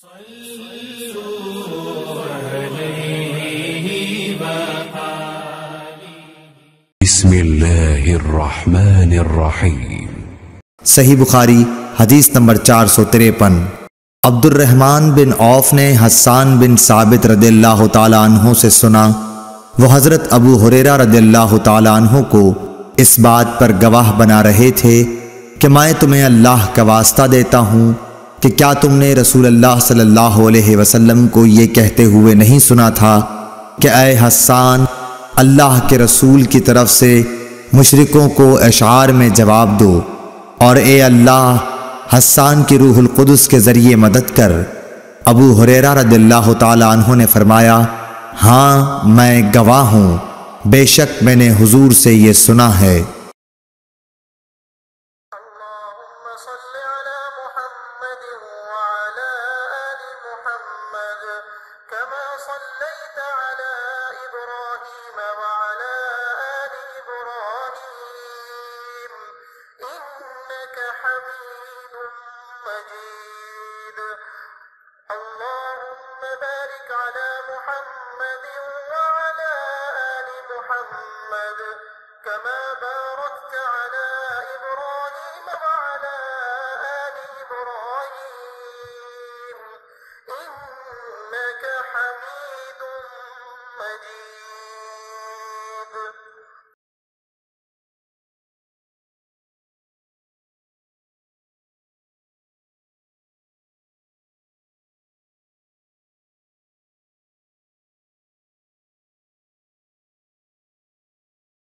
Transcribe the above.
بسم اللہ الرحمن الرحیم۔ صحیح بخاری حدیث نمبر 453۔ عبد الرحمن بن عوف نے حسان بن ثابت رضی اللہ تعالیٰ عنہ سے سنا، وہ حضرت ابو ہریرہ رضی اللہ تعالیٰ عنہ کو اس بات پر گواہ بنا رہے تھے کہ میں تمہیں اللہ کا واسطہ دیتا ہوں کہ کیا تم نے رسول اللہ صلی اللہ علیہ وسلم کو یہ کہتے ہوئے نہیں سنا تھا کہ اے حسان، اللہ کے رسول کی طرف سے مشرکوں کو اشعار میں جواب دو، اور اے اللہ حسان کی روح القدس کے ذریعے مدد کر۔ ابو ہریرہ رضی اللہ تعالیٰ عنہ نے فرمایا، ہاں میں گواہ ہوں، بے شک میں نے حضور سے یہ سنا ہے۔ اللهم بارك على محمد وعلى آل محمد كما